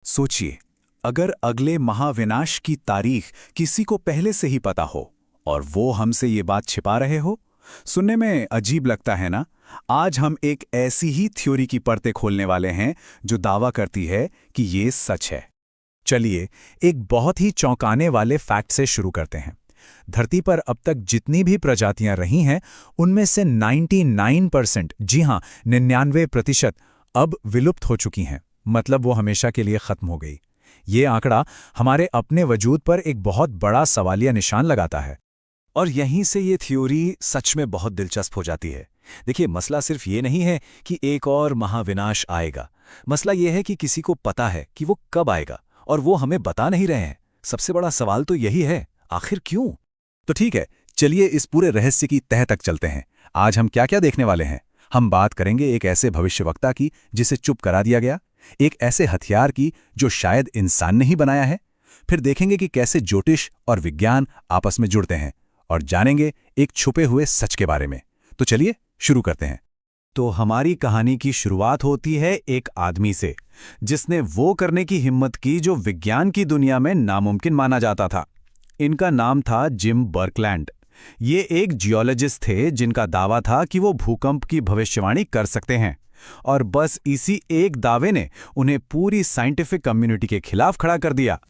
सोचिए, अगर अगले महाविनाश की तारीख किसी को पहले से ही पता हो और वो हमसे ये बात छिपा रहे हो। सुनने में अजीब लगता है ना। आज हम एक ऐसी ही थ्योरी की परतें खोलने वाले हैं जो दावा करती है कि ये सच है। चलिए, एक बहुत ही चौंकाने वाले फैक्ट से शुरू करते हैं। धरती पर अब तक जितनी भी प्रजातियां रही हैं, उनमें से 99%, जी हां 99% अब विलुप्त हो चुकी हैं। मतलब वो हमेशा के लिए खत्म हो गई। ये आंकड़ा हमारे अपने वजूद पर एक बहुत बड़ा सवालिया निशान लगाता है। और यहीं से ये थ्योरी सच में बहुत दिलचस्प हो जाती है। देखिए, मसला सिर्फ ये नहीं है कि एक और महाविनाश आएगा। मसला ये है कि किसी को पता है कि वो कब आएगा और वो हमें बता नहीं रहे हैं। सबसे बड़ा सवाल तो यही है, आखिर क्यों? तो ठीक है, चलिए इस पूरे रहस्य की तह तक चलते हैं। आज हम क्या क्या देखने वाले हैं? हम बात करेंगे एक ऐसे भविष्यवक्ता की जिसे चुप करा दिया गया, एक ऐसे हथियार की जो शायद इंसान ने ही बनाया है। फिर देखेंगे कि कैसे ज्योतिष और विज्ञान आपस में जुड़ते हैं, और जानेंगे एक छुपे हुए सच के बारे में। तो चलिए शुरू करते हैं। तो हमारी कहानी की शुरुआत होती है एक आदमी से, जिसने वो करने की हिम्मत की जो विज्ञान की दुनिया में नामुमकिन माना जाता था। इनका नाम था जिम बर्कलैंड। ये एक जियोलॉजिस्ट थे जिनका दावा था कि वो भूकंप की भविष्यवाणी कर सकते हैं। और बस इसी एक दावे ने उन्हें पूरी साइंटिफिक कम्युनिटी के खिलाफ खड़ा कर दिया।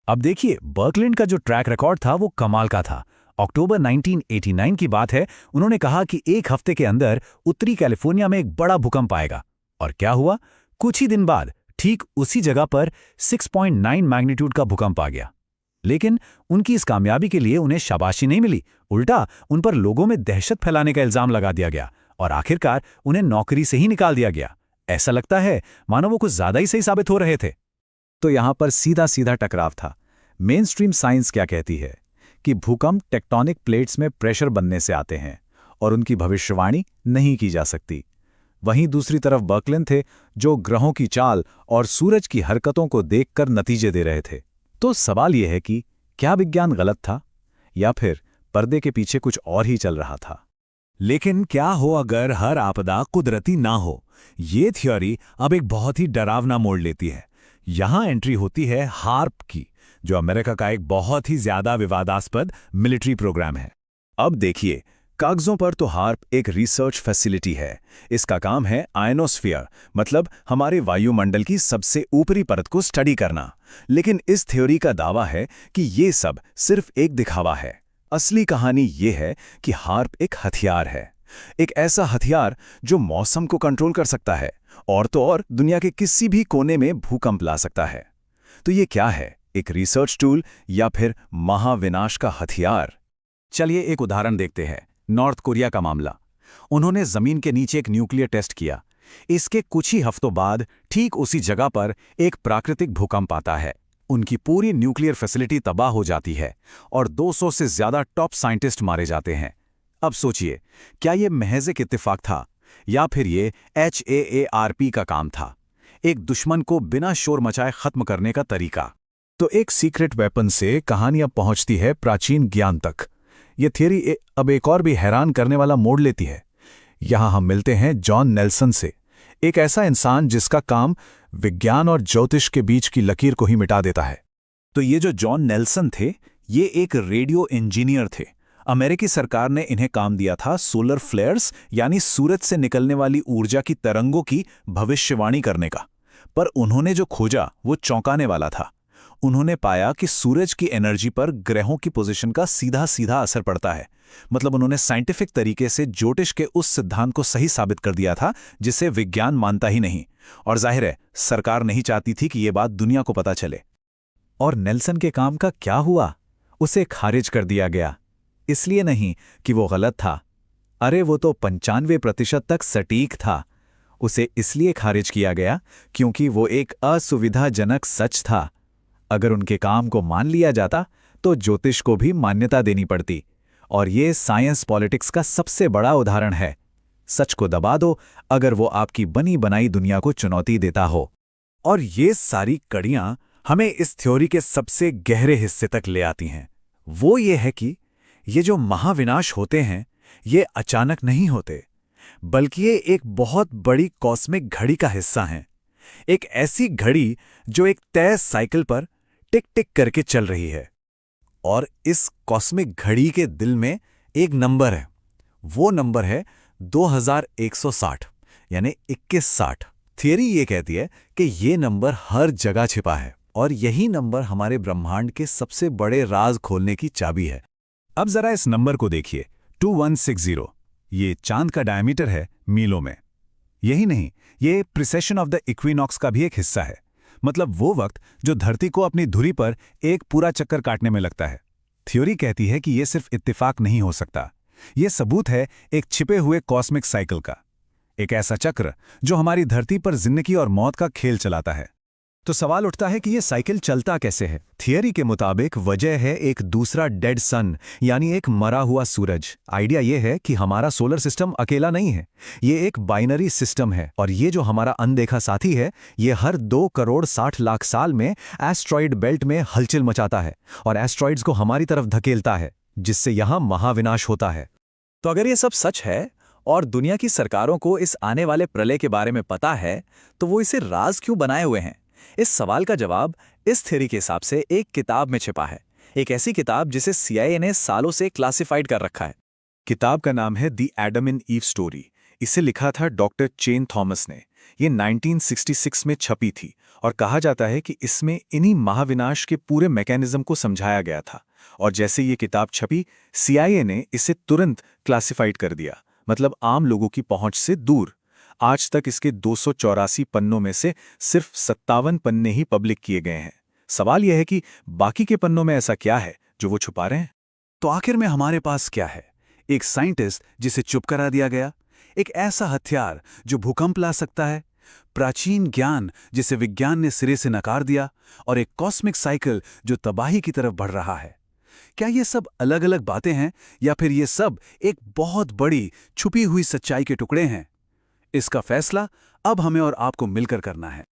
अब देखिए, बर्कलैंड का जो ट्रैक रिकॉर्ड था वो कमाल का था। अक्टूबर 1989 की बात है। उन्होंने कहा कि एक हफ्ते के अंदर उत्तरी कैलिफोर्निया में एक बड़ा भूकंप आएगा। और क्या हुआ? कुछ ही दिन बाद ठीक उसी जगह पर 6.9 मैग्नीट्यूड का भूकंप आ गया। लेकिन उनकी इस कामयाबी के लिए उन्हें शाबाशी नहीं मिली। उल्टा उन पर लोगों में दहशत फैलाने का इल्जाम लगा दिया गया और आखिरकार उन्हें नौकरी से ही निकाल दिया गया। ऐसा लगता है मानो वो कुछ ज्यादा ही सही साबित हो रहे थे। तो यहां पर सीधा सीधा टकराव था। मेन स्ट्रीम साइंस क्या कहती है कि भूकंप टेक्टोनिक प्लेट्स में प्रेशर बनने से आते हैं और उनकी भविष्यवाणी नहीं की जा सकती। वहीं दूसरी तरफ बर्कलैंड थे जो ग्रहों की चाल और सूरज की हरकतों को देखकर नतीजे दे रहे थे। तो सवाल यह है कि क्या विज्ञान गलत था या फिर पर्दे के पीछे कुछ और ही चल रहा था? लेकिन क्या हो अगर हर आपदा कुदरती ना हो? ये थ्योरी अब एक बहुत ही डरावना मोड़ लेती है। यहां एंट्री होती है हार्प की, जो अमेरिका का एक बहुत ही ज्यादा विवादास्पद मिलिट्री प्रोग्राम है। अब देखिए, कागजों पर तो हार्प एक रिसर्च फैसिलिटी है। इसका काम है आयनोस्फीयर, मतलब हमारे वायुमंडल की सबसे ऊपरी परत को स्टडी करना। लेकिन इस थ्योरी का दावा है कि ये सब सिर्फ एक दिखावा है। असली कहानी ये है कि हार्प एक हथियार है, एक ऐसा हथियार जो मौसम को कंट्रोल कर सकता है और तो और दुनिया के किसी भी कोने में भूकंप ला सकता है। तो ये क्या है, एक रिसर्च टूल या फिर महाविनाश का हथियार? चलिए एक उदाहरण देखते हैं। नॉर्थ कोरिया का मामला। उन्होंने जमीन के नीचे एक न्यूक्लियर टेस्ट किया। इसके कुछ ही हफ्तों बाद ठीक उसी जगह पर एक प्राकृतिक भूकंप आता है। उनकी पूरी न्यूक्लियर फैसिलिटी तबाह हो जाती है और 200 से ज्यादा टॉप साइंटिस्ट मारे जाते हैं। अब सोचिए, क्या यह महज एक इत्तेफाक था या फिर ये HAARP का काम था, एक दुश्मन को बिना शोर मचाए खत्म करने का तरीका? तो एक सीक्रेट वेपन से कहानियां पहुंचती है प्राचीन ज्ञान तक। ये थियरी अब एक और भी हैरान करने वाला मोड़ लेती है। यहां हम मिलते हैं जॉन नेल्सन से, एक ऐसा इंसान जिसका काम विज्ञान और ज्योतिष के बीच की लकीर को ही मिटा देता है। तो ये जो जॉन नेल्सन थे, ये एक रेडियो इंजीनियर थे। अमेरिकी सरकार ने इन्हें काम दिया था सोलर फ्लेयर्स, यानी सूरज से निकलने वाली ऊर्जा की तरंगों की भविष्यवाणी करने का। पर उन्होंने जो खोजा वो चौंकाने वाला था। उन्होंने पाया कि सूरज की एनर्जी पर ग्रहों की पोजीशन का सीधा सीधा असर पड़ता है। मतलब उन्होंने साइंटिफिक तरीके से ज्योतिष के उस सिद्धांत को सही साबित कर दिया था जिसे विज्ञान मानता ही नहीं। और जाहिर है, सरकार नहीं चाहती थी कि ये बात दुनिया को पता चले। और नेल्सन के काम का क्या हुआ? उसे खारिज कर दिया गया। इसलिए नहीं कि वो गलत था, अरे वो तो 95% तक सटीक था। उसे इसलिए खारिज किया गया क्योंकि वो एक असुविधाजनक सच था। अगर उनके काम को मान लिया जाता तो ज्योतिष को भी मान्यता देनी पड़ती। और ये साइंस पॉलिटिक्स का सबसे बड़ा उदाहरण है। सच को दबा दो अगर वो आपकी बनी बनाई दुनिया को चुनौती देता हो। और ये सारी कड़ियां हमें इस थ्योरी के सबसे गहरे हिस्से तक ले आती हैं। वो ये है कि ये जो महाविनाश होते हैं, ये अचानक नहीं होते, बल्कि ये एक बहुत बड़ी कॉस्मिक घड़ी का हिस्सा हैं। एक ऐसी घड़ी जो एक तय साइकिल पर टिक टिक करके चल रही है। और इस कॉस्मिक घड़ी के दिल में एक नंबर है। वो नंबर है 2160, यानी 2160। थियरी ये कहती है कि ये नंबर हर जगह छिपा है और यही नंबर हमारे ब्रह्मांड के सबसे बड़े राज खोलने की चाबी है। अब जरा इस नंबर को देखिए, 2160। ये चांद का डायमीटर है मीलों में। यही नहीं, ये प्रिसेशन ऑफ द इक्विनॉक्स का भी एक हिस्सा है। मतलब वो वक्त जो धरती को अपनी धुरी पर एक पूरा चक्कर काटने में लगता है। थ्योरी कहती है कि ये सिर्फ इत्तेफाक नहीं हो सकता, ये सबूत है एक छिपे हुए कॉस्मिक साइकिल का, एक ऐसा चक्र जो हमारी धरती पर जिंदगी और मौत का खेल चलाता है। तो सवाल उठता है कि ये साइकिल चलता कैसे है। थियरी के मुताबिक वजह है एक दूसरा डेड सन, यानी एक मरा हुआ सूरज। आइडिया ये है कि हमारा सोलर सिस्टम अकेला नहीं है, ये एक बाइनरी सिस्टम है और ये जो हमारा अनदेखा साथी है, ये हर 2 करोड़ 60 लाख साल में एस्ट्रॉइड बेल्ट में हलचल मचाता है और एस्ट्रॉइड्स को हमारी तरफ धकेलता है, जिससे यहाँ महाविनाश होता है। तो अगर ये सब सच है और दुनिया की सरकारों को इस आने वाले प्रलय के बारे में पता है, तो वो इसे राज क्यों बनाए हुए हैं? इस सवाल का जवाब इस थ्योरी के हिसाब से एक किताब में छिपा है। एक ऐसी किताब जिसे CIA ने सालों से क्लासिफाइड कर रखा है। किताब का नाम है the Adam and ewe story. इसे लिखा था डॉक्टर चेन थॉमस ने। ये 1966 में छपी थी और कहा जाता है कि इसमें इन्हीं महाविनाश के पूरे मैकेनिज्म को समझाया गया था। और जैसे ये किताब छपी, CIA ने इसे तुरंत क्लासिफाइड कर दिया, मतलब आम लोगों की पहुंच से दूर। आज तक इसके 284 पन्नों में से सिर्फ 57 पन्ने ही पब्लिक किए गए हैं। सवाल यह है कि बाकी के पन्नों में ऐसा क्या है जो वो छुपा रहे हैं? तो आखिर में हमारे पास क्या है? एक साइंटिस्ट जिसे चुप करा दिया गया, एक ऐसा हथियार जो भूकंप ला सकता है, प्राचीन ज्ञान जिसे विज्ञान ने सिरे से नकार दिया, और एक कॉस्मिक साइकिल जो तबाही की तरफ बढ़ रहा है। क्या ये सब अलग अलग बातें हैं या फिर ये सब एक बहुत बड़ी छुपी हुई सच्चाई के टुकड़े हैं? इसका फैसला अब हमें और आपको मिलकर करना है।